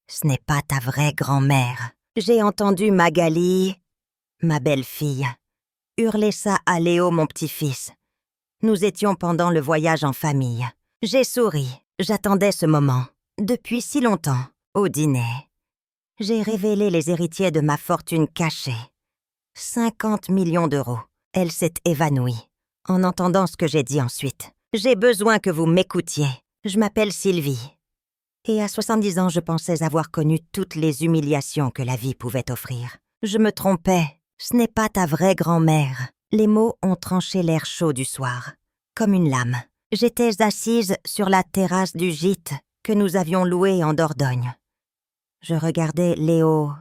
Ce n'est pas ta vraie grand-mère. J'ai entendu Magali, ma belle-fille, hurler ça à Léo, mon petit-fils. Nous étions pendant le voyage en famille. J'ai souri. J'attendais ce moment. Depuis si longtemps. Au dîner. J'ai révélé les héritiers de ma fortune cachée. 50 millions d'euros. Elle s'est évanouie. En entendant ce que j'ai dit ensuite. J'ai besoin que vous m'écoutiez. Je m'appelle Sylvie. Et à 70 ans, je pensais avoir connu toutes les humiliations que la vie pouvait offrir. Je me trompais. Ce n'est pas ta vraie grand-mère. Les mots ont tranché l'air chaud du soir. Comme une lame. J'étais assise sur la terrasse du gîte que nous avions loué en Dordogne. Je regardais Léo,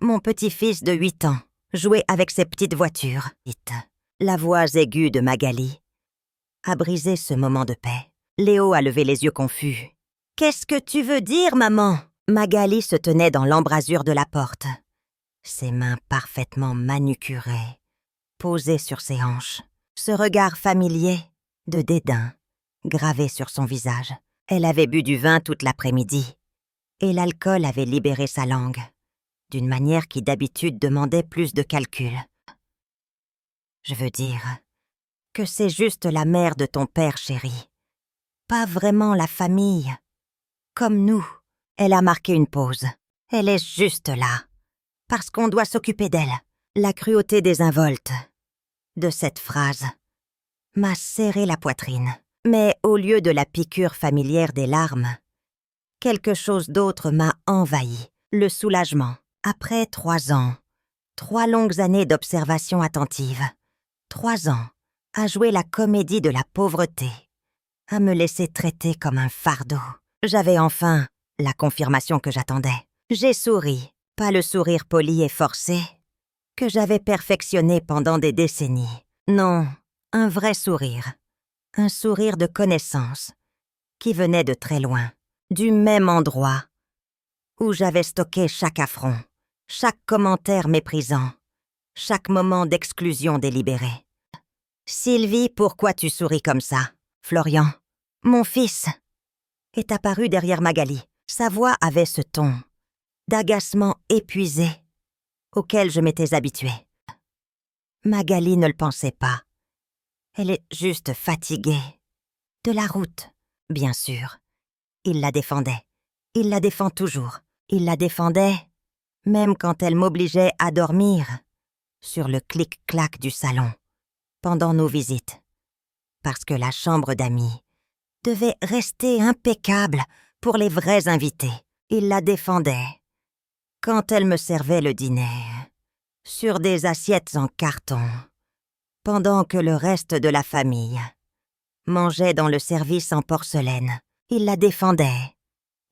mon petit-fils de 8 ans, jouer avec ses petites voitures. La voix aiguë de Magali a brisé ce moment de paix. Léo a levé les yeux confus. « Qu'est-ce que tu veux dire, maman ?» Magali se tenait dans l'embrasure de la porte. Ses mains parfaitement manucurées, posées sur ses hanches. Ce regard familier, de dédain, gravé sur son visage. Elle avait bu du vin toute l'après-midi. Et l'alcool avait libéré sa langue, d'une manière qui d'habitude demandait plus de calcul. Je veux dire que c'est juste la mère de ton père, chérie. Pas vraiment la famille. Comme nous. Elle a marqué une pause. Elle est juste là. Parce qu'on doit s'occuper d'elle. La cruauté désinvolte de cette phrase m'a serré la poitrine. Mais au lieu de la piqûre familière des larmes, quelque chose d'autre m'a envahi. Le soulagement. Après 3 ans, 3 longues années d'observation attentive. 3 ans à jouer la comédie de la pauvreté. À me laisser traiter comme un fardeau. J'avais enfin la confirmation que j'attendais. J'ai souri, pas le sourire poli et forcé que j'avais perfectionné pendant des décennies. Non, un vrai sourire. Un sourire de connaissance qui venait de très loin, du même endroit où j'avais stocké chaque affront, chaque commentaire méprisant, chaque moment d'exclusion délibérée. « Sylvie, pourquoi tu souris comme ça ?» Florian, mon fils, est apparu derrière Magali. Sa voix avait ce ton d'agacement épuisé auquel je m'étais habituée. Magali ne le pensait pas. Elle est juste fatiguée. De la route, bien sûr. Il la défendait. Il la défend toujours. Il la défendait, même quand elle m'obligeait à dormir sur le clic-clac du salon, pendant nos visites. Parce que la chambre d'amis devait rester impeccable pour les vrais invités. Il la défendait quand elle me servait le dîner, sur des assiettes en carton, pendant que le reste de la famille mangeait dans le service en porcelaine. Il la défendait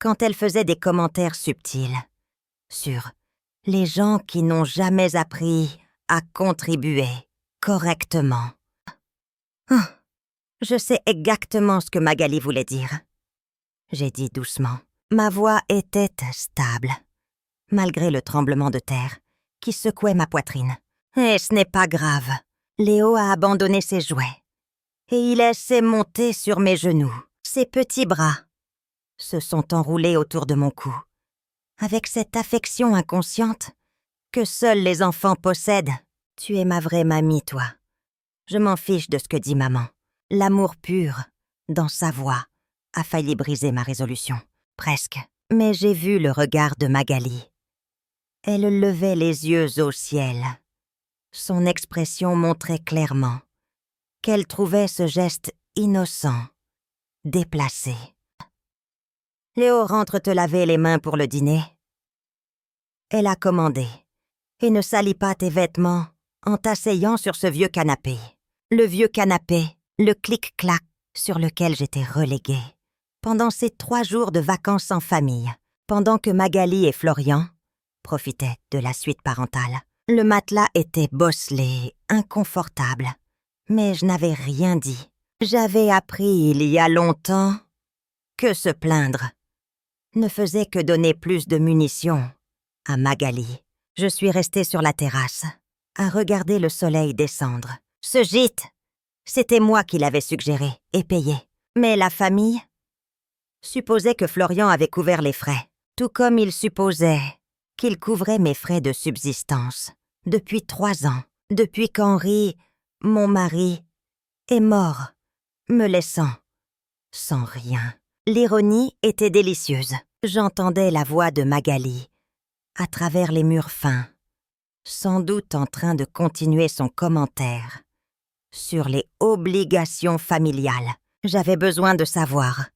quand elle faisait des commentaires subtils sur les gens qui n'ont jamais appris à contribuer correctement. Oh, je sais exactement ce que Magali voulait dire. J'ai dit doucement. Ma voix était stable, malgré le tremblement de terre qui secouait ma poitrine. Et ce n'est pas grave. Léo a abandonné ses jouets. Et il s'est monté sur mes genoux. Ses petits bras se sont enroulés autour de mon cou, avec cette affection inconsciente que seuls les enfants possèdent. Tu es ma vraie mamie, toi. Je m'en fiche de ce que dit maman. L'amour pur, dans sa voix, a failli briser ma résolution. Presque. Mais j'ai vu le regard de Magali. Elle levait les yeux au ciel. Son expression montrait clairement qu'elle trouvait ce geste innocent, déplacé. « Léo, rentre te laver les mains pour le dîner. » Elle a commandé. « Et ne salis pas tes vêtements en t'asseyant sur ce vieux canapé. » Le vieux canapé, le clic-clac sur lequel j'étais reléguée. Pendant ces 3 jours de vacances en famille, pendant que Magali et Florian profitaient de la suite parentale. Le matelas était bosselé, inconfortable. Mais je n'avais rien dit. J'avais appris il y a longtemps que se plaindre ne faisait que donner plus de munitions à Magali. Je suis restée sur la terrasse, à regarder le soleil descendre. Ce gîte, c'était moi qui l'avais suggéré et payé. Mais la famille supposait que Florian avait couvert les frais. tout comme il supposait qu'il couvrait mes frais de subsistance depuis 3 ans, depuis qu'Henri, mon mari, est mort, me laissant sans rien. L'ironie était délicieuse. J'entendais la voix de Magali à travers les murs fins, sans doute en train de continuer son commentaire sur les obligations familiales. J'avais besoin de savoir,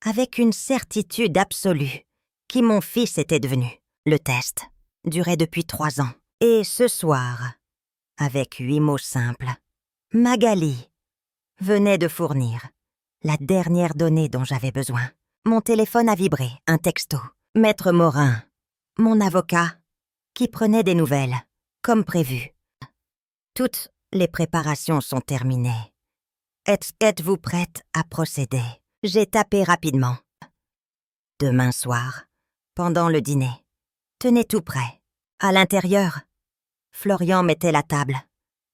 avec une certitude absolue, qui mon fils était devenu. Le test durait depuis 3 ans. Et ce soir, avec 8 mots simples, Magali venait de fournir la dernière donnée dont j'avais besoin. Mon téléphone a vibré, un texto. Maître Morin, mon avocat, qui prenait des nouvelles, comme prévu. Toutes les préparations sont terminées. Êtes-vous prête à procéder? J'ai tapé rapidement. Demain soir, pendant le dîner. Tenez tout prêt. À l'intérieur, Florian mettait la table,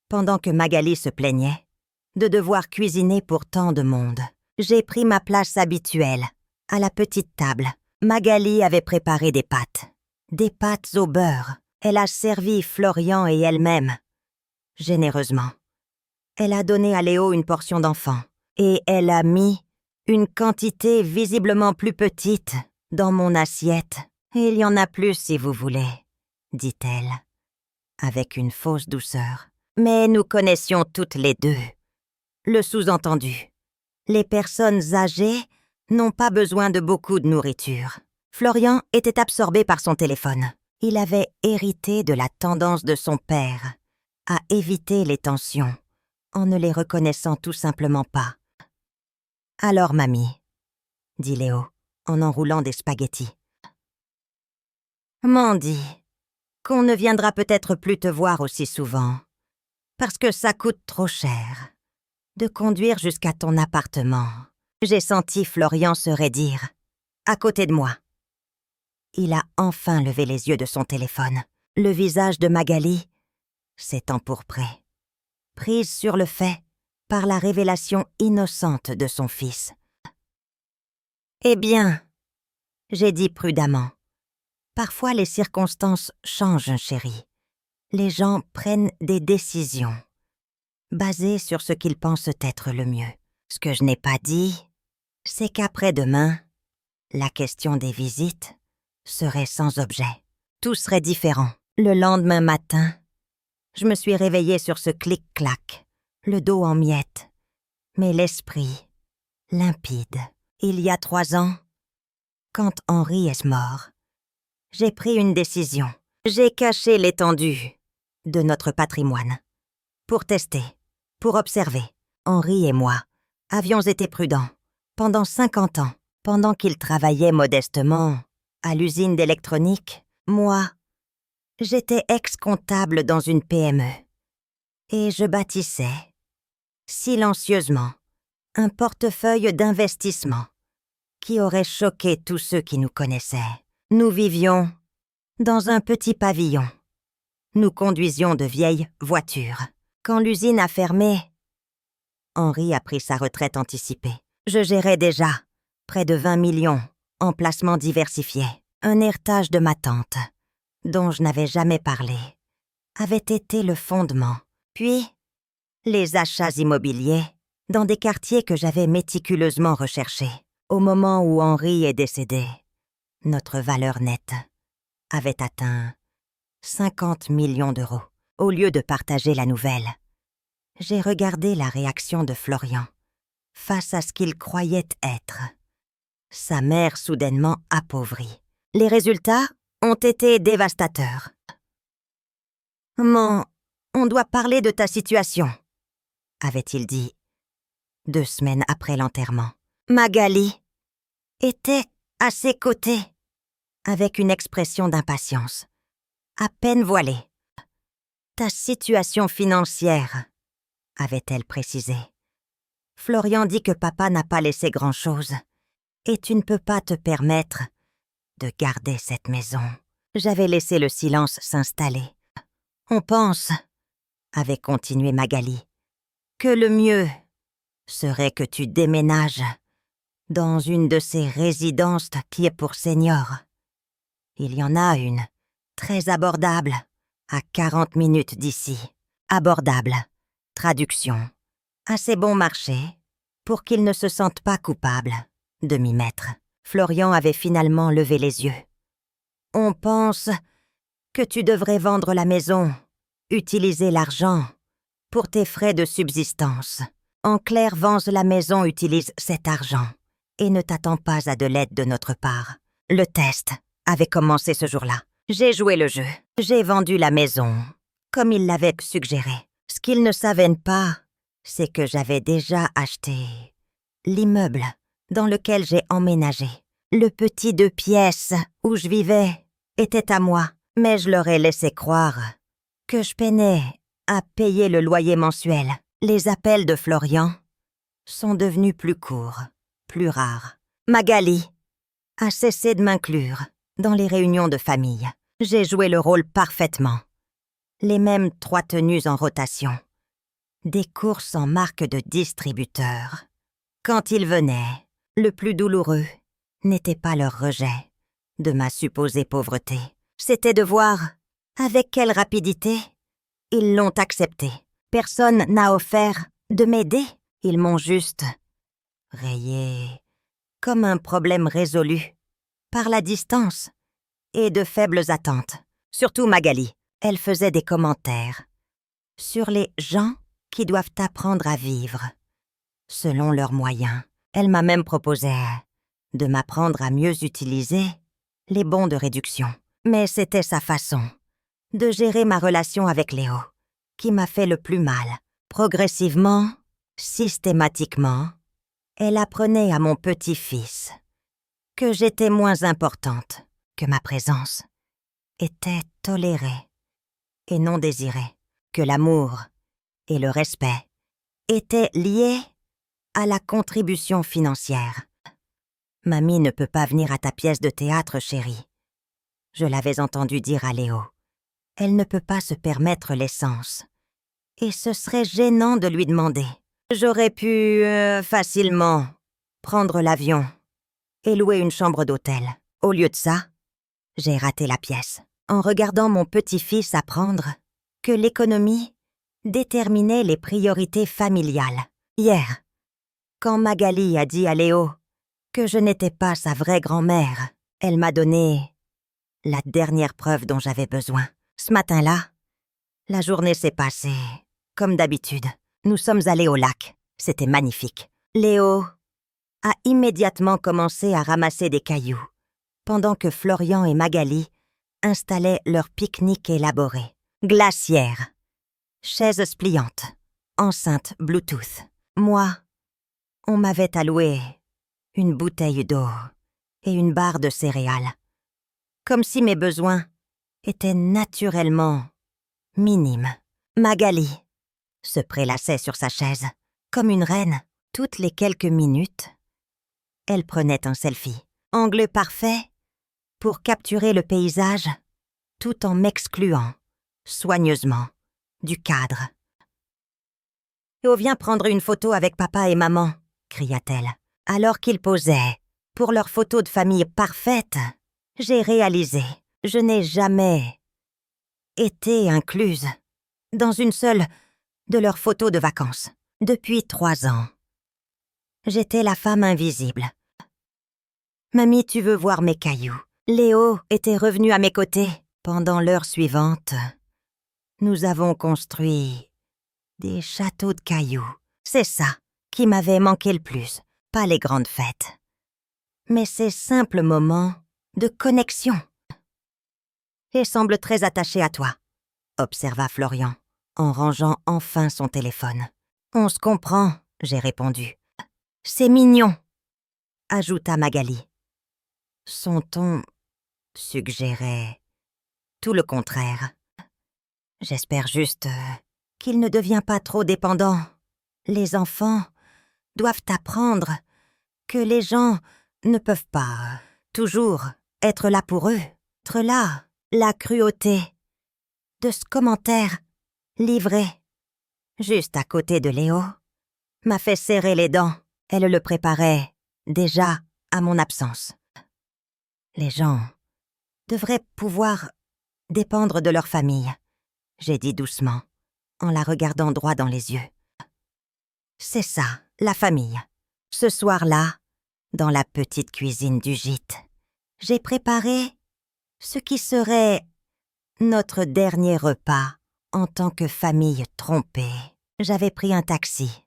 pendant que Magali se plaignait de devoir cuisiner pour tant de monde. J'ai pris ma place habituelle, à la petite table. Magali avait préparé des pâtes au beurre. Elle a servi Florian et elle-même, généreusement. Elle a donné à Léo une portion d'enfant, et elle a mis une quantité visiblement plus petite dans mon assiette. Il y en a plus si vous voulez, dit-elle, avec une fausse douceur. Mais nous connaissions toutes les deux le sous-entendu. Les personnes âgées n'ont pas besoin de beaucoup de nourriture. Florian était absorbé par son téléphone. Il avait hérité de la tendance de son père à éviter les tensions en ne les reconnaissant tout simplement pas. « Alors, mamie, » dit Léo, en enroulant des spaghettis. « M'en dit qu'on ne viendra peut-être plus te voir aussi souvent, parce que ça coûte trop cher de conduire jusqu'à ton appartement. » J'ai senti Florian se raidir, à côté de moi. Il a enfin levé les yeux de son téléphone. Le visage de Magali s'est empourpré, prise sur le fait par la révélation innocente de son fils. « Eh bien, » j'ai dit prudemment, « parfois les circonstances changent, chérie. Les gens prennent des décisions, basées sur ce qu'ils pensent être le mieux. Ce que je n'ai pas dit, c'est qu'après-demain, la question des visites serait sans objet. Tout serait différent. Le lendemain matin, je me suis réveillée sur ce clic-clac, le dos en miettes, mais l'esprit limpide. Il y a 3 ans, quand Henri est mort, j'ai pris une décision. J'ai caché l'étendue de notre patrimoine pour tester, pour observer. Henri et moi avions été prudents pendant 50 ans, pendant qu'il travaillait modestement à l'usine d'électronique. Moi, j'étais ex-comptable dans une PME et je bâtissais, silencieusement, un portefeuille d'investissement qui aurait choqué tous ceux qui nous connaissaient. Nous vivions dans un petit pavillon. Nous conduisions de vieilles voitures. Quand l'usine a fermé, Henri a pris sa retraite anticipée. Je gérais déjà près de 20 millions en placements diversifiés. Un héritage de ma tante, dont je n'avais jamais parlé, avait été le fondement. Puis, les achats immobiliers dans des quartiers que j'avais méticuleusement recherchés. Au moment où Henri est décédé, notre valeur nette avait atteint 50 millions d'euros. Au lieu de partager la nouvelle, j'ai regardé la réaction de Florian face à ce qu'il croyait être sa mère soudainement appauvrie. Les résultats ont été dévastateurs. « On doit parler de ta situation », avait-il dit 2 semaines après l'enterrement. Magali était à ses côtés, avec une expression d'impatience, à peine voilée. « Ta situation financière », avait-elle précisé. « Florian dit que papa n'a pas laissé grand-chose, et tu ne peux pas te permettre de garder cette maison. » J'avais laissé le silence s'installer. « On pense, » avait continué Magali, « que le mieux serait que tu déménages dans une de ces résidences qui est pour seniors. Il y en a une, très abordable, à 40 minutes d'ici. Abordable. Traduction. Assez bon marché pour qu'il ne se sente pas coupable de m'y mettre. Florian avait finalement levé les yeux. On pense que tu devrais vendre la maison, utiliser l'argent pour tes frais de subsistance. En clair, vends la maison, utilise cet argent et ne t'attends pas à de l'aide de notre part. Le test avait commencé ce jour-là. J'ai joué le jeu. J'ai vendu la maison, comme il l'avait suggéré. Ce qu'il ne savait pas, c'est que j'avais déjà acheté l'immeuble dans lequel j'ai emménagé. Le petit 2 pièces où je vivais était à moi, mais je leur ai laissé croire que je peinais à payer le loyer mensuel. Les appels de Florian sont devenus plus courts, plus rares. Magali a cessé de m'inclure dans les réunions de famille. J'ai joué le rôle parfaitement. Les mêmes 3 tenues en rotation. Des courses en marque de distributeur. Quand ils venaient, le plus douloureux n'était pas leur rejet de ma supposée pauvreté. C'était de voir avec quelle rapidité ils l'ont accepté. Personne n'a offert de m'aider. Ils m'ont juste rayé comme un problème résolu par la distance et de faibles attentes. Surtout Magali. Elle faisait des commentaires sur les gens qui doivent apprendre à vivre selon leurs moyens. Elle m'a même proposé de m'apprendre à mieux utiliser les bons de réduction. Mais c'était sa façon de gérer ma relation avec Léo qui m'a fait le plus mal. Progressivement, systématiquement, elle apprenait à mon petit-fils que j'étais moins importante, que ma présence était tolérée et non désirée, que l'amour et le respect étaient liés à la contribution financière. « Mamie ne peut pas venir à ta pièce de théâtre, chérie. » Je l'avais entendu dire à Léo. Elle ne peut pas se permettre l'essence. Et ce serait gênant de lui demander. J'aurais pu facilement prendre l'avion et louer une chambre d'hôtel. Au lieu de ça, j'ai raté la pièce en regardant mon petit-fils apprendre que l'économie déterminait les priorités familiales. Hier, quand Magali a dit à Léo que je n'étais pas sa vraie grand-mère, elle m'a donné la dernière preuve dont j'avais besoin. Ce matin-là, la journée s'est passée comme d'habitude. Nous sommes allés au lac. C'était magnifique. Léo a immédiatement commencé à ramasser des cailloux, pendant que Florian et Magali installaient leur pique-nique élaboré. Glacière, chaises pliantes, enceinte Bluetooth. Moi, on m'avait alloué une bouteille d'eau et une barre de céréales, comme si mes besoins étaient naturellement minimes. Magali se prélassait sur sa chaise, comme une reine. Toutes les quelques minutes, elle prenait un selfie. Angle parfait pour capturer le paysage tout en m'excluant soigneusement du cadre. « Oh, viens prendre une photo avec papa et maman !» cria-t-elle. Alors qu'ils posaient pour leur photo de famille parfaite, j'ai réalisé, je n'ai jamais été incluse dans une seule de leurs photos de vacances. Depuis 3 ans, j'étais la femme invisible. « Mamie, tu veux voir mes cailloux ?» Léo était revenu à mes côtés. Pendant l'heure suivante, nous avons construit des châteaux de cailloux. C'est ça qui m'avait manqué le plus, pas les grandes fêtes, mais ces simples moments de connexion. « Et semble très attaché à toi », observa Florian, en rangeant enfin son téléphone. « On se comprend », j'ai répondu. « C'est mignon », ajouta Magali. Son ton suggérait tout le contraire. J'espère juste qu'il ne devient pas trop dépendant. Les enfants doivent apprendre que les gens ne peuvent pas toujours être là pour eux. Être là, la cruauté de ce commentaire livré juste à côté de Léo m'a fait serrer les dents. Elle le préparait déjà à mon absence. Les gens devraient pouvoir dépendre de leur famille, j'ai dit doucement, en la regardant droit dans les yeux. C'est ça, la famille. Ce soir-là, dans la petite cuisine du gîte, j'ai préparé ce qui serait notre dernier repas en tant que famille trompée. J'avais pris un taxi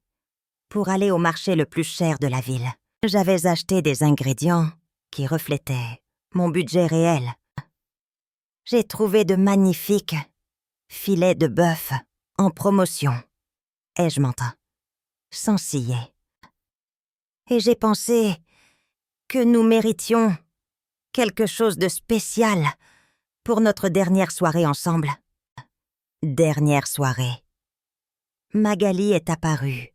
pour aller au marché le plus cher de la ville. J'avais acheté des ingrédients qui reflétaient mon budget réel. J'ai trouvé de magnifiques filets de bœuf en promotion. Ai-je menti? Sans scier. Et j'ai pensé que nous méritions quelque chose de spécial pour notre dernière soirée ensemble. Dernière soirée. Magali est apparue,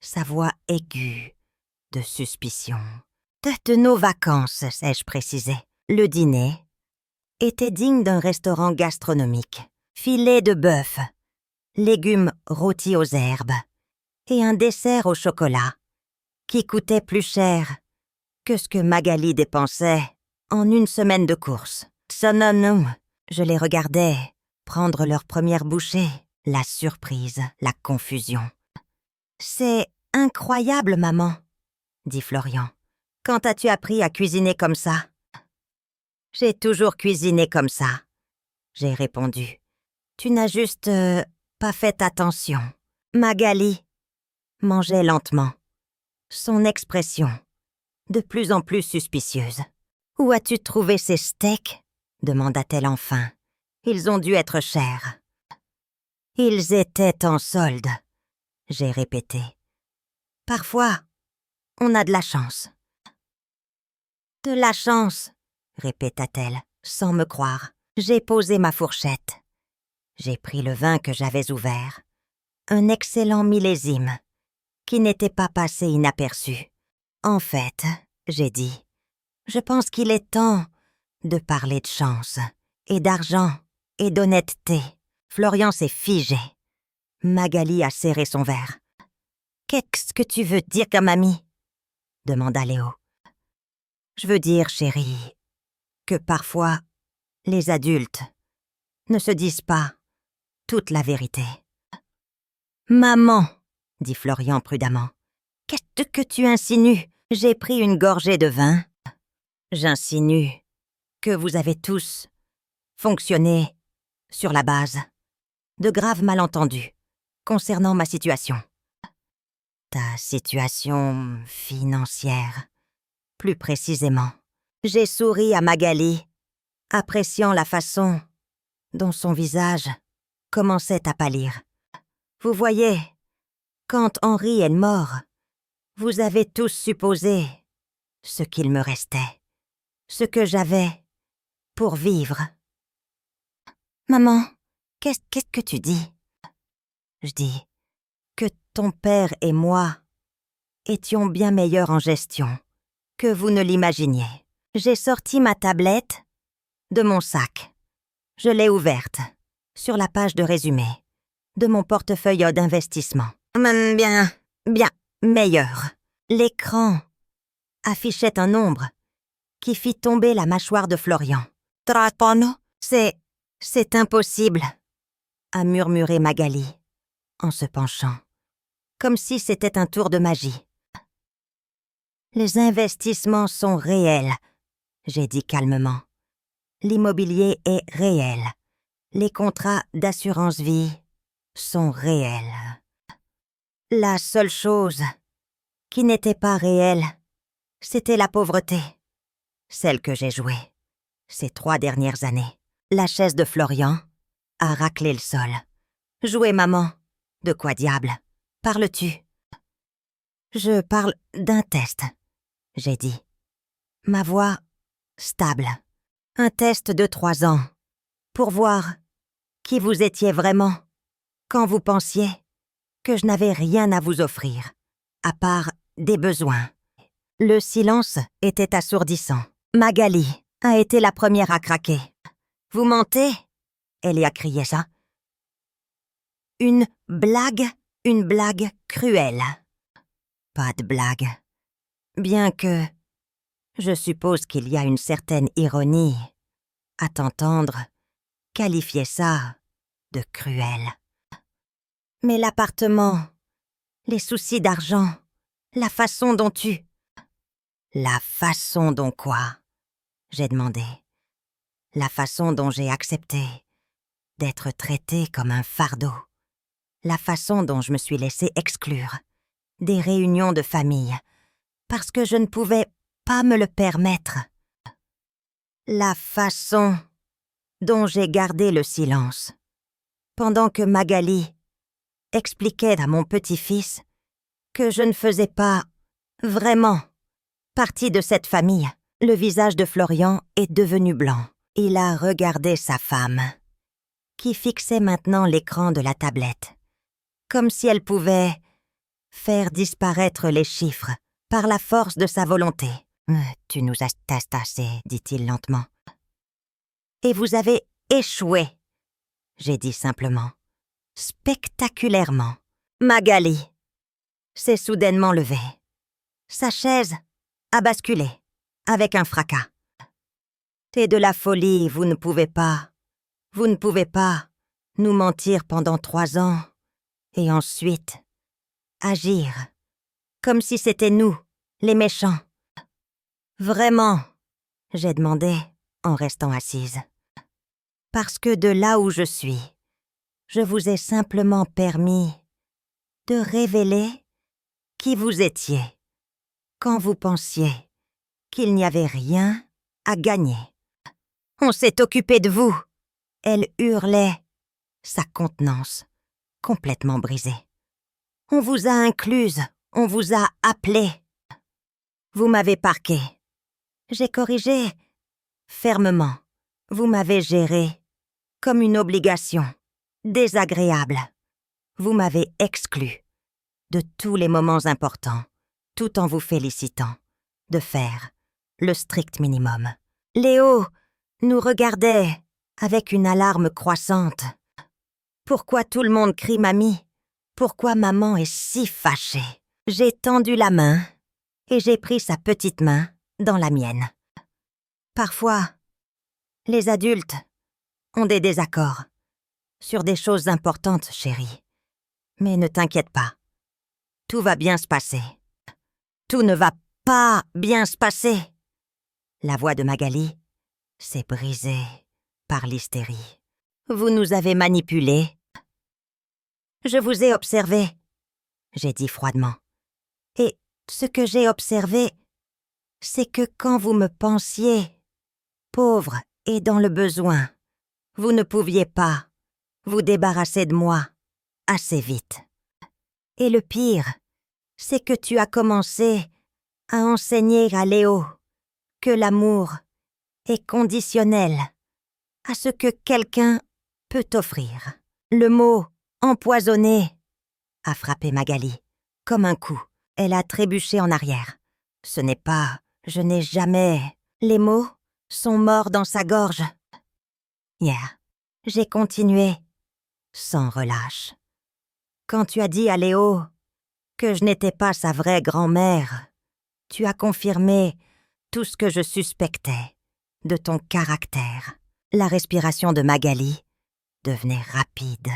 sa voix aiguë de suspicion. De nos vacances, ai-je précisé. Le dîner était digne d'un restaurant gastronomique. Filet de bœuf, légumes rôtis aux herbes et un dessert au chocolat qui coûtait plus cher que ce que Magali dépensait en une semaine de course. Non, je les regardais prendre leur première bouchée, la surprise, la confusion. « C'est incroyable, maman, » dit Florian. « Quand as-tu appris à cuisiner comme ça ?»« J'ai toujours cuisiné comme ça, » j'ai répondu. « Tu n'as juste pas fait attention. » Magali mangeait lentement, son expression de plus en plus suspicieuse. « Où as-tu trouvé ces steaks ?» demanda-t-elle enfin. « Ils ont dû être chers. »« Ils étaient en solde, » j'ai répété. « Parfois, on a de la chance. »« De la chance, » répéta-t-elle, sans me croire. J'ai posé ma fourchette. J'ai pris le vin que j'avais ouvert. Un excellent millésime, qui n'était pas passé inaperçu. En fait, j'ai dit, je pense qu'il est temps de parler de chance, et d'argent, et d'honnêteté. Florian s'est figé. Magali a serré son verre. « Qu'est-ce que tu veux dire, mamie ?» demanda Léo. « Je veux dire, chérie, que parfois, les adultes ne se disent pas toute la vérité. »« Maman, » dit Florian prudemment, « qu'est-ce que tu insinues ? J'ai pris une gorgée de vin. J'insinue que vous avez tous fonctionné sur la base de graves malentendus concernant ma situation. Ta situation financière, plus précisément. » J'ai souri à Magali, appréciant la façon dont son visage commençait à pâlir. Vous voyez, quand Henri est mort, vous avez tous supposé ce qu'il me restait, ce que j'avais pour vivre. Maman, qu'est-ce que tu dis? Je dis que ton père et moi étions bien meilleurs en gestion que vous ne l'imaginiez. J'ai sorti ma tablette de mon sac. Je l'ai ouverte sur la page de résumé de mon portefeuille d'investissement. Bien meilleur. L'écran affichait un nombre qui fit tomber la mâchoire de Florian. « C'est impossible », a murmuré Magali en se penchant, comme si c'était un tour de magie. « Les investissements sont réels », j'ai dit calmement. « L'immobilier est réel. Les contrats d'assurance-vie sont réels. La seule chose qui n'était pas réelle, c'était la pauvreté, celle que j'ai jouée ces 3 dernières années. » La chaise de Florian a raclé le sol. « Jouer, maman? De quoi diable parles-tu ?»« Je parle d'un test, » j'ai dit. Ma voix stable. Un test de 3 ans, pour voir qui vous étiez vraiment quand vous pensiez que je n'avais rien à vous offrir, à part des besoins. Le silence était assourdissant. Magali a été la première à craquer. « Vous mentez ?» Elle y a crié ça. « Une blague cruelle. » Pas de blague. Bien que je suppose qu'il y a une certaine ironie À t'entendre, qualifier ça de cruel. Mais l'appartement, les soucis d'argent, la façon dont tu... La façon dont quoi? J'ai demandé. La façon dont j'ai accepté d'être traitée comme un fardeau. La façon dont je me suis laissée exclure des réunions de famille parce que je ne pouvais pas me le permettre. La façon dont j'ai gardé le silence pendant que Magali expliquait à mon petit-fils que je ne faisais pas vraiment partie de cette famille. Le visage de Florian est devenu blanc. Il a regardé sa femme, qui fixait maintenant l'écran de la tablette, comme si elle pouvait faire disparaître les chiffres par la force de sa volonté. « Tu nous as tassé, dit-il lentement. « Et vous avez échoué, j'ai dit simplement. Spectaculairement. Magali s'est soudainement levée. Sa chaise a basculé, avec un fracas. C'est de la folie, vous ne pouvez pas nous mentir pendant 3 ans et ensuite agir comme si c'était nous, les méchants. Vraiment, j'ai demandé en restant assise. Parce que de là où je suis, je vous ai simplement permis de révéler qui vous étiez quand vous pensiez qu'il n'y avait rien à gagner. On s'est occupé de vous. Elle hurlait, sa contenance complètement brisée. On vous a incluse, on vous a appelée. Vous m'avez parquée. J'ai corrigé fermement. Vous m'avez gérée comme une obligation désagréable. Vous m'avez exclue de tous les moments importants, tout en vous félicitant de faire le strict minimum. Léo nous regardait avec une alarme croissante. Pourquoi tout le monde crie mamie? Pourquoi maman est si fâchée? J'ai tendu la main et j'ai pris sa petite main dans la mienne. Parfois, les adultes ont des désaccords sur des choses importantes, chérie. Mais ne t'inquiète pas, tout va bien se passer. Tout ne va pas bien se passer. La voix de Magali s'est brisée par l'hystérie. Vous nous avez manipulés. Je vous ai observé, j'ai dit froidement. Et ce que j'ai observé, c'est que quand vous me pensiez pauvre et dans le besoin, vous ne pouviez pas vous débarrasser de moi assez vite. Et le pire, c'est que tu as commencé à enseigner à Léo que l'amour est conditionnel à ce que quelqu'un peut offrir. Le mot « empoisonné » a frappé Magali comme un coup. Elle a trébuché en arrière. Ce n'est pas « je n'ai jamais ». Les mots sont morts dans sa gorge. Hier, j'ai continué sans relâche. Quand tu as dit à Léo que je n'étais pas sa vraie grand-mère, tu as confirmé tout ce que je suspectais de ton caractère. La respiration de Magali devenait rapide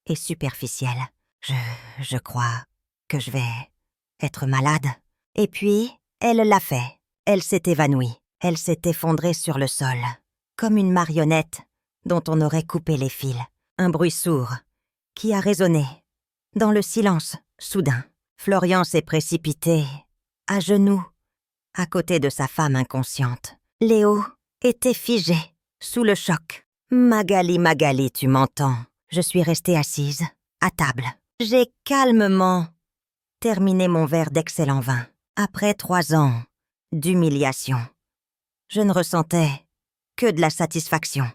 et superficielle. Je crois que je vais être malade. Et puis, elle l'a fait. Elle s'est évanouie. Elle s'est effondrée sur le sol, comme une marionnette dont on aurait coupé les fils. Un bruit sourd qui a résonné dans le silence soudain. Florian s'est précipité, à genoux, à côté de sa femme inconsciente. Léo était figé, sous le choc. « Magali, Magali, tu m'entends ?» Je suis restée assise, à table. J'ai calmement terminé mon verre d'excellent vin. Après 3 ans d'humiliation, je ne ressentais que de la satisfaction.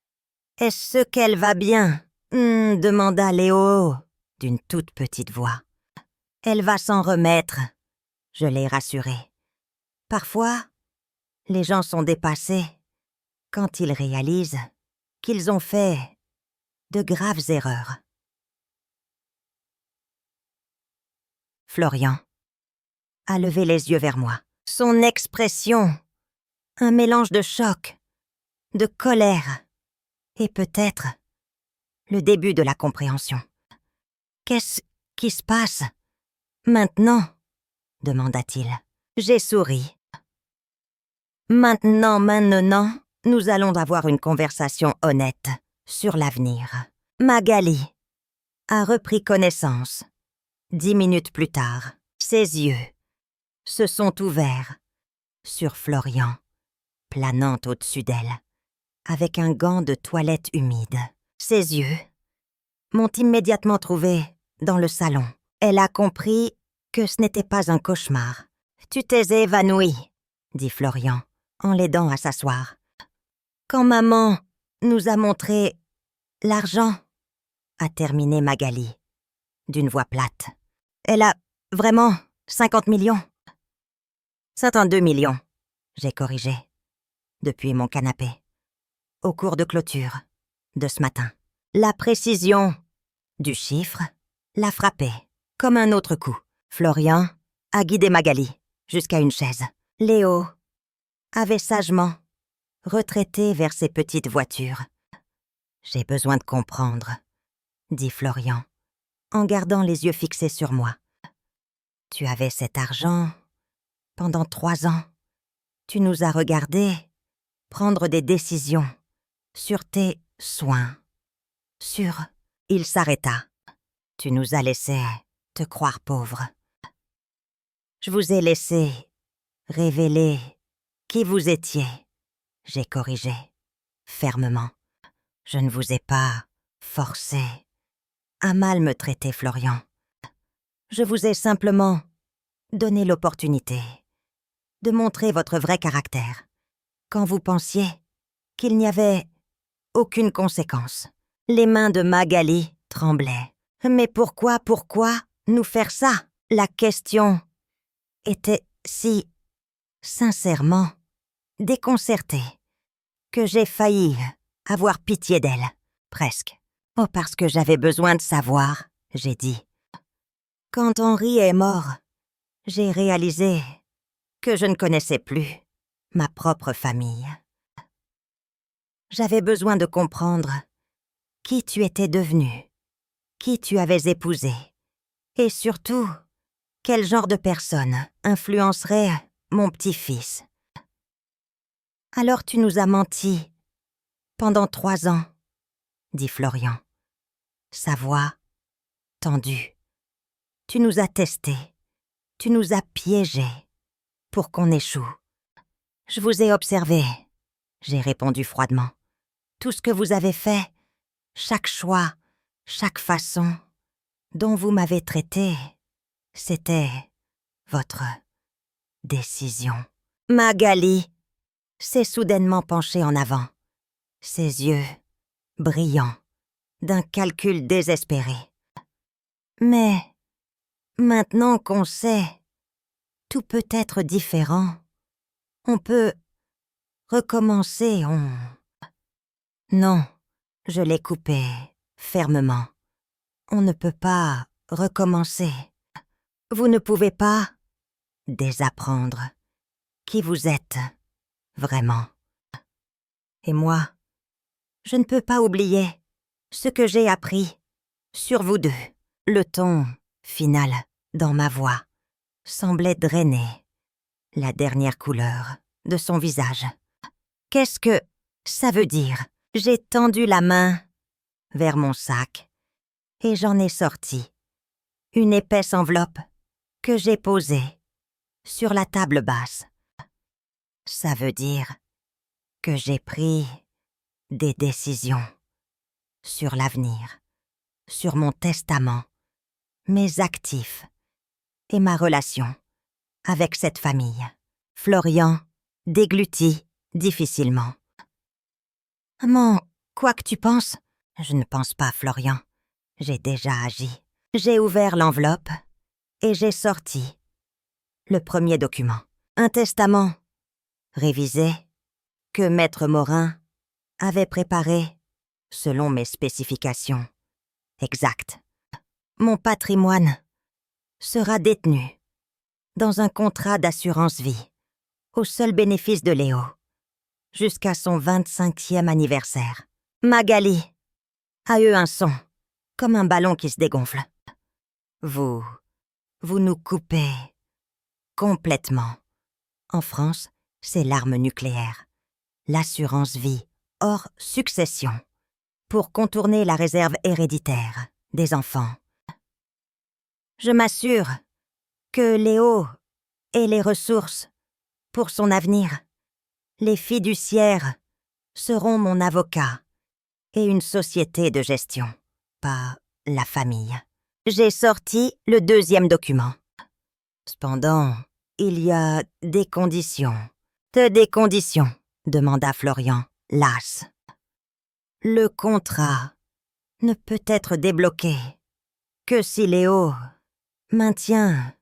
« Est-ce qu'elle va bien ?» demanda Léo d'une toute petite voix. « Elle va s'en remettre. » Je l'ai rassurée. Parfois, les gens sont dépassés quand ils réalisent qu'ils ont fait de graves erreurs. Florian a levé les yeux vers moi. Son expression, un mélange de choc, de colère, et peut-être le début de la compréhension. « Qu'est-ce qui se passe maintenant ?» demanda-t-il. J'ai souri. « Maintenant, nous allons avoir une conversation honnête sur l'avenir. » Magali a repris connaissance. 10 minutes plus tard, ses yeux se sont ouverts sur Florian, planant au-dessus d'elle, avec un gant de toilette humide. Ses yeux m'ont immédiatement trouvée dans le salon. Elle a compris que ce n'était pas un cauchemar. « Tu t'es évanouie, » dit Florian, en l'aidant à s'asseoir. « Quand maman nous a montré l'argent, » a terminé Magali, d'une voix plate. « Elle a vraiment 50 millions ?»« 52 millions, » j'ai corrigé, depuis mon canapé, au cours de clôture de ce matin. La précision du chiffre l'a frappé, comme un autre coup. Florian a guidé Magali jusqu'à une chaise. Léo avait sagement retraité vers ses petites voitures. « J'ai besoin de comprendre, » dit Florian, en gardant les yeux fixés sur moi. « Tu avais cet argent pendant 3 ans. Tu nous as regardés prendre des décisions sur tes soins. Sur... » Il s'arrêta. « Tu nous as laissé te croire pauvre. Je vous ai laissé révéler qui vous étiez. » J'ai corrigé, fermement. « Je ne vous ai pas forcé à mal me traiter, Florian. Je vous ai simplement donné l'opportunité de montrer votre vrai caractère, quand vous pensiez qu'il n'y avait aucune conséquence. » Les mains de Magali tremblaient. « Mais pourquoi nous faire ça ?» La question était si sincèrement déconcertée que j'ai failli avoir pitié d'elle, presque. « Oh, parce que j'avais besoin de savoir, » j'ai dit. « Quand Henri est mort, j'ai réalisé que je ne connaissais plus ma propre famille. J'avais besoin de comprendre qui tu étais devenu, qui tu avais épousé, et surtout, quel genre de personne influencerait mon petit-fils. Alors tu nous as menti pendant 3 ans, » dit Florian, sa voix tendue. « Tu nous as testés, tu nous as piégés pour qu'on échoue. »« Je vous ai observé, » j'ai répondu froidement. « Tout ce que vous avez fait, chaque choix, chaque façon dont vous m'avez traité, c'était votre décision. » Magali s'est soudainement penchée en avant, ses yeux brillants d'un calcul désespéré. « Mais maintenant qu'on sait, tout peut être différent. On peut recommencer, on... » Non, je l'ai coupé fermement. On ne peut pas recommencer. Vous ne pouvez pas désapprendre qui vous êtes vraiment. Et moi, je ne peux pas oublier ce que j'ai appris sur vous deux. Le ton final dans ma voix semblait drainer la dernière couleur de son visage. « Qu'est-ce que ça veut dire ?» J'ai tendu la main vers mon sac et j'en ai sorti une épaisse enveloppe que j'ai posée sur la table basse. « Ça veut dire que j'ai pris des décisions sur l'avenir, sur mon testament, mes actifs et ma relation avec cette famille. » Florian déglutit difficilement. « Maman, quoi que tu penses, » ?»« Je ne pense pas, Florian. J'ai déjà agi. » J'ai ouvert l'enveloppe et j'ai sorti le premier document. Un testament révisé que Maître Morin avait préparé selon mes spécifications exactes. Mon patrimoine sera détenu dans un contrat d'assurance vie au seul bénéfice de Léo jusqu'à son 25e anniversaire. Magali a eu un son, comme un ballon qui se dégonfle. Vous nous coupez complètement. En France, c'est l'arme nucléaire, l'assurance vie hors succession, pour contourner la réserve héréditaire des enfants. Je m'assure que Léo ait les ressources pour son avenir. Les fiduciaires seront mon avocat et une société de gestion, pas la famille. J'ai sorti le 2e document. Cependant, il y a des conditions. Des conditions, demanda Florian, las. Le contrat ne peut être débloqué que si Léo maintient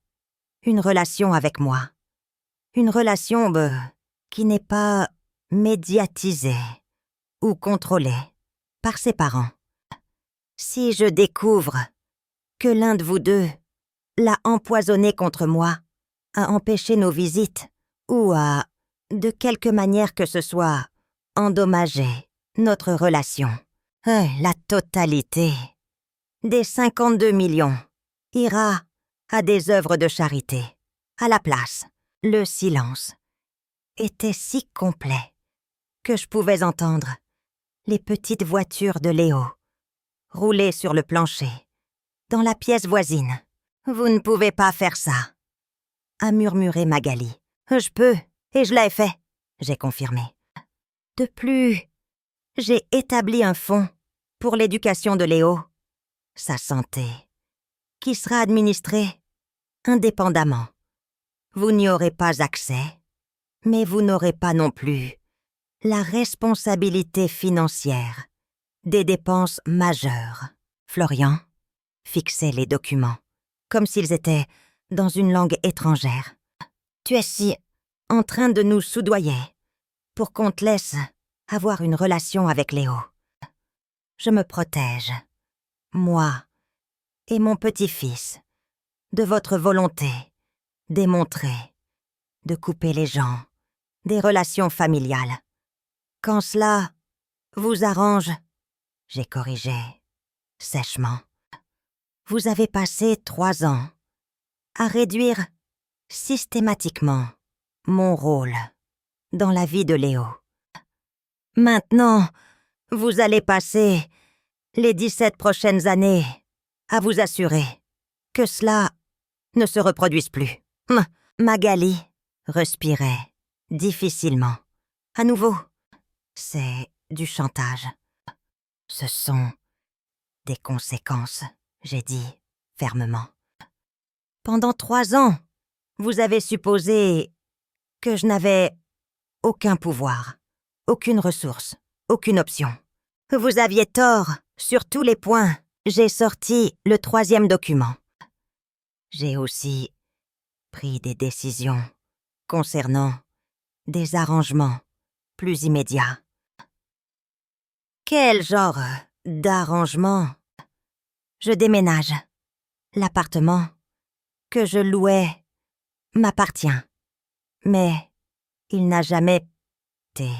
une relation avec moi. Une relation qui n'est pas médiatisée ou contrôlée par ses parents. Si je découvre que l'un de vous deux l'a empoisonné contre moi, a empêché nos visites ou a, de quelque manière que ce soit, endommagé notre relation, la totalité des 52 millions ira à des œuvres de charité. À la place, le silence était si complet que je pouvais entendre les petites voitures de Léo rouler sur le plancher, dans la pièce voisine. « Vous ne pouvez pas faire ça », a murmuré Magali. « Je peux, et je l'ai fait », j'ai confirmé. De plus, j'ai établi un fonds pour l'éducation de Léo, sa santé, qui sera administré indépendamment. Vous n'y aurez pas accès, mais vous n'aurez pas non plus la responsabilité financière des dépenses majeures. Florian fixait les documents, comme s'ils étaient dans une langue étrangère. Tu es si en train de nous soudoyer pour qu'on te laisse avoir une relation avec Léo. Je me protège, moi et mon petit-fils, de votre volonté démontrée de couper les gens des relations familiales. Quand cela vous arrange, j'ai corrigé sèchement. Vous avez passé 3 ans à réduire systématiquement mon rôle dans la vie de Léo. Maintenant, vous allez passer les 17 prochaines années à vous assurer que cela ne se reproduise plus. Magali respirait difficilement. À nouveau, c'est du chantage. Ce sont des conséquences, j'ai dit fermement. Pendant 3 ans, vous avez supposé que je n'avais aucun pouvoir, aucune ressource, aucune option. Vous aviez tort sur tous les points. J'ai sorti le 3e document. J'ai aussi pris des décisions concernant des arrangements plus immédiats. Quel genre d'arrangement? Je déménage. L'appartement que je louais m'appartient, mais il n'a jamais été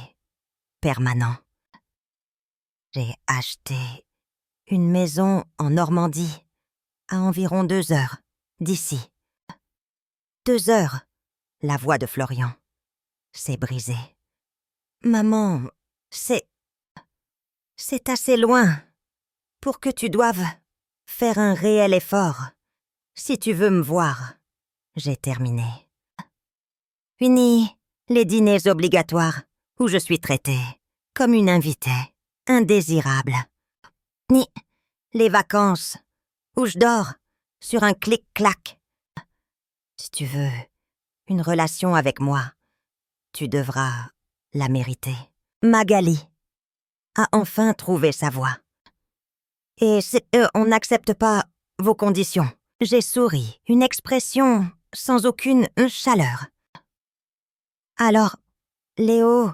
permanent. J'ai acheté une maison en Normandie, à environ 2 heures d'ici. 2 heures, la voix de Florian s'est brisée. Maman, c'est assez loin pour que tu doives faire un réel effort. Si tu veux me voir, j'ai terminé. Fini les dîners obligatoires où je suis traitée comme une invitée indésirable. Ni les vacances où je dors sur un clic-clac. Si tu veux une relation avec moi, tu devras la mériter. Magali a enfin trouvé sa voie. Et on n'accepte pas vos conditions. J'ai souri, une expression sans aucune chaleur. Alors, Léo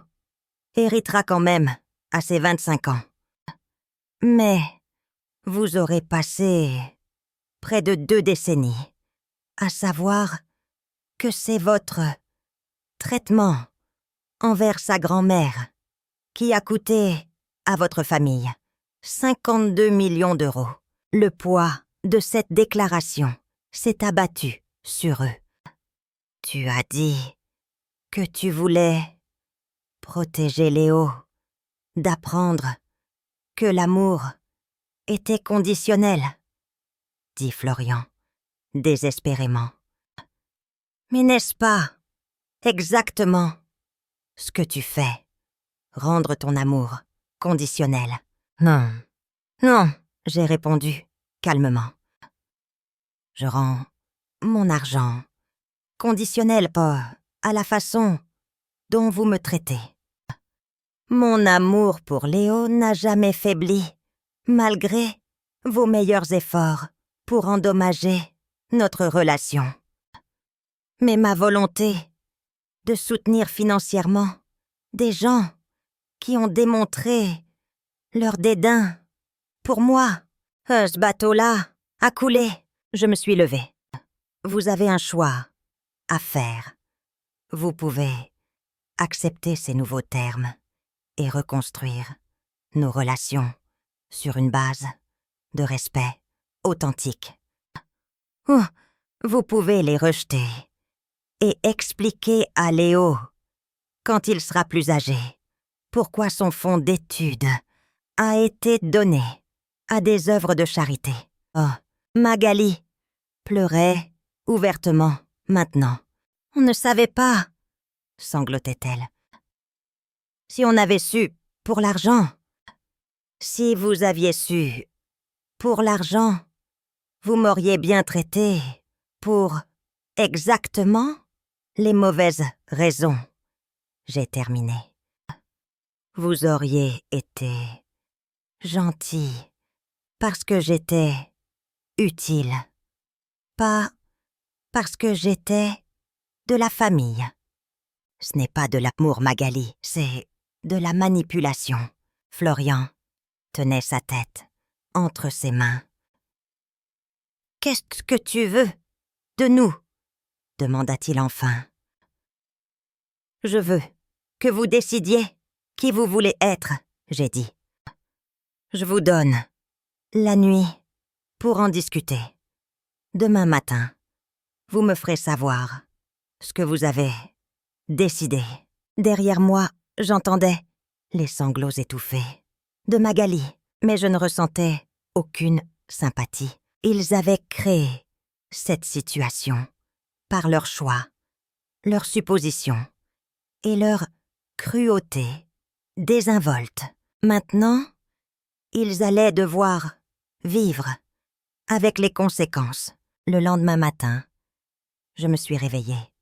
héritera quand même à ses 25 ans. Mais vous aurez passé près de 2 décennies à savoir que c'est votre traitement envers sa grand-mère, qui a coûté à votre famille 52 millions d'euros. Le poids de cette déclaration s'est abattu sur eux. Tu as dit que tu voulais protéger Léo, d'apprendre que l'amour était conditionnel, dit Florian, désespérément. Mais n'est-ce pas exactement ce que tu fais, rendre ton amour conditionnel? Non, non, j'ai répondu calmement. Je rends mon argent conditionnel pas à la façon dont vous me traitez. Mon amour pour Léo n'a jamais faibli, malgré vos meilleurs efforts pour endommager notre relation. Mais ma volonté de soutenir financièrement des gens qui ont démontré leur dédain pour moi, ce bateau-là a coulé. Je me suis levée. Vous avez un choix à faire. Vous pouvez accepter ces nouveaux termes et reconstruire nos relations sur une base de respect authentique. Ou vous pouvez les rejeter et expliquer à Léo, quand il sera plus âgé, pourquoi son fonds d'études a été donné à des œuvres de charité. Oh, Magali pleurait ouvertement maintenant. On ne savait pas, sanglotait-elle. Si on avait su pour l'argent, si vous aviez su pour l'argent, vous m'auriez bien traité pour exactement les mauvaises raisons. J'ai terminé. Vous auriez été gentil parce que j'étais utile, pas parce que j'étais de la famille. Ce n'est pas de l'amour, Magali, c'est de la manipulation. Florian tenait sa tête entre ses mains. « Qu'est-ce que tu veux de nous ?» demanda-t-il enfin. « Je veux que vous décidiez qui vous voulez être, » j'ai dit. « Je vous donne la nuit pour en discuter. Demain matin, vous me ferez savoir ce que vous avez décidé. » Derrière moi, j'entendais les sanglots étouffés de Magali, mais je ne ressentais aucune sympathie. Ils avaient créé cette situation par leur choix, leur supposition et leur cruauté désinvolte. Maintenant, ils allaient devoir vivre avec les conséquences. Le lendemain matin, je me suis réveillée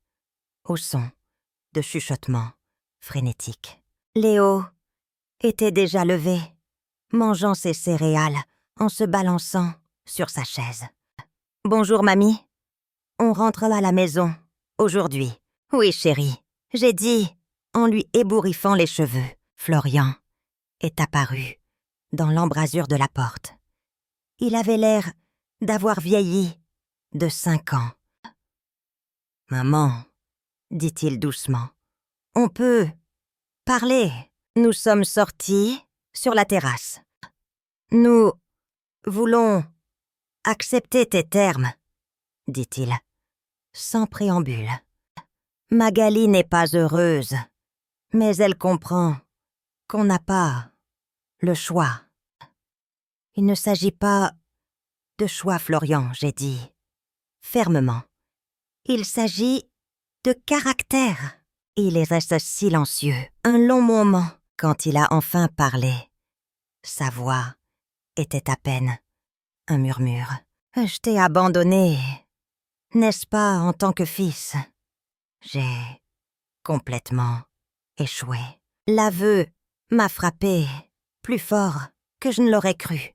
au son de chuchotements frénétiques. Léo était déjà levé, mangeant ses céréales en se balançant sur sa chaise. « Bonjour, mamie. On rentre à la maison, aujourd'hui. »« Oui, chérie. » j'ai dit, en lui ébouriffant les cheveux. Florian est apparu dans l'embrasure de la porte. Il avait l'air d'avoir vieilli de 5 ans. « Maman, » dit-il doucement, « on peut parler. Nous sommes sortis sur la terrasse. Nous voulons accepter tes termes, dit-il, sans préambule. Magali n'est pas heureuse, mais elle comprend qu'on n'a pas le choix. Il ne s'agit pas de choix, Florian, j'ai dit, fermement. Il s'agit de caractère. Il reste silencieux un long moment. Quand il a enfin parlé, sa voix était à peine un murmure. « Je t'ai abandonné, n'est-ce pas, en tant que fils? J'ai complètement échoué. L'aveu m'a frappé plus fort que je ne l'aurais cru.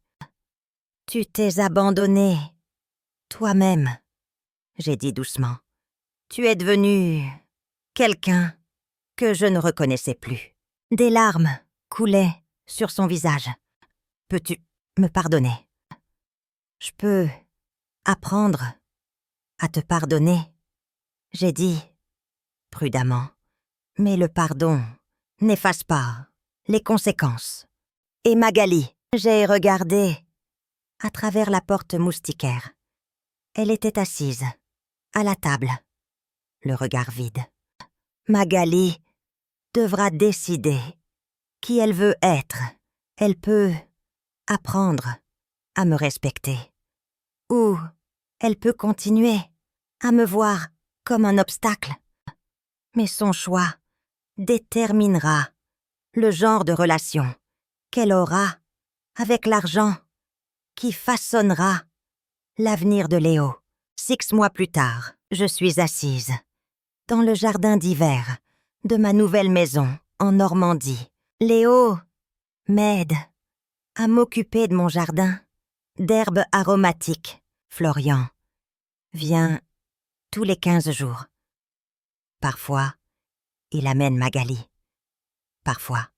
Tu t'es abandonné toi-même, j'ai dit doucement. Tu es devenu quelqu'un que je ne reconnaissais plus. » Des larmes coulaient sur son visage. « Peux-tu me pardonner? » « Je peux apprendre à te pardonner, » j'ai dit prudemment, Mais le pardon n'efface pas les conséquences. Et Magali, j'ai regardé à travers la porte moustiquaire. Elle était assise, à la table, le regard vide. Magali devra décider qui elle veut être. Elle peut apprendre à me respecter. Ou elle peut continuer à me voir comme un obstacle. Mais son choix déterminera le genre de relation qu'elle aura avec l'argent qui façonnera l'avenir de Léo. 6 mois plus tard, je suis assise dans le jardin d'hiver de ma nouvelle maison en Normandie. Léo m'aide à m'occuper de mon jardin d'herbes aromatiques. Florian vient tous les 15 jours. Parfois, il amène Magali. Parfois,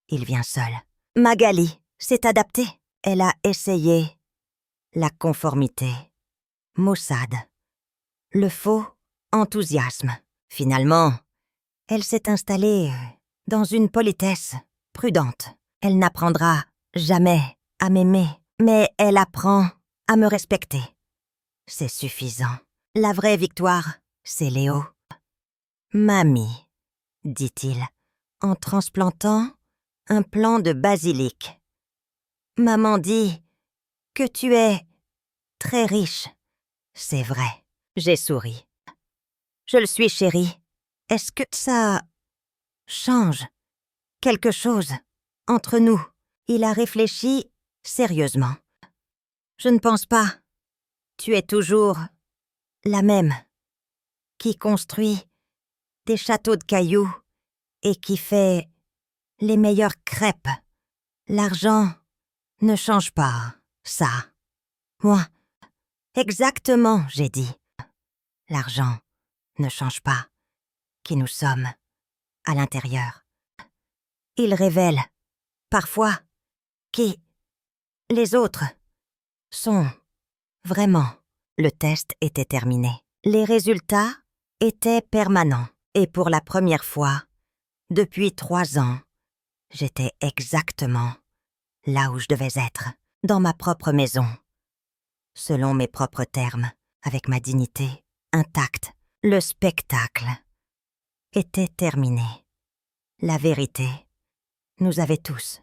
il vient seul. Magali s'est adaptée. Elle a essayé la conformité, maussade, le faux enthousiasme. Finalement, elle s'est installée dans une politesse prudente. Elle n'apprendra jamais à m'aimer, mais elle apprend à me respecter. C'est suffisant. La vraie victoire, c'est Léo. Mamie, dit-il, en transplantant un plant de basilic. Maman dit que tu es très riche. C'est vrai, j'ai souri. Je le suis, chérie. Est-ce que ça change quelque chose entre nous? Il a réfléchi sérieusement. Je ne pense pas. Tu es toujours la même, qui construit des châteaux de cailloux et qui fait les meilleures crêpes. L'argent ne change pas, ça. Moi, exactement, j'ai dit. L'argent ne change pas qui nous sommes à l'intérieur. Il révèle, parfois, qui les autres sont vraiment. Le test était terminé. Les résultats étaient permanents. Et pour la première fois, depuis 3 ans, j'étais exactement là où je devais être, dans ma propre maison, selon mes propres termes, avec ma dignité intacte. Le spectacle était terminé. La vérité nous avait tous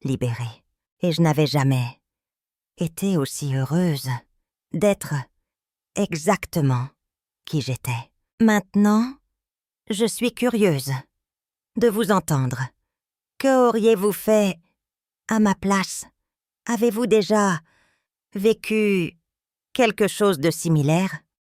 libérés. Et je n'avais jamais été aussi heureuse d'être exactement qui j'étais. Maintenant, je suis curieuse de vous entendre. Que auriez-vous fait à ma place? Avez-vous déjà vécu quelque chose de similaire?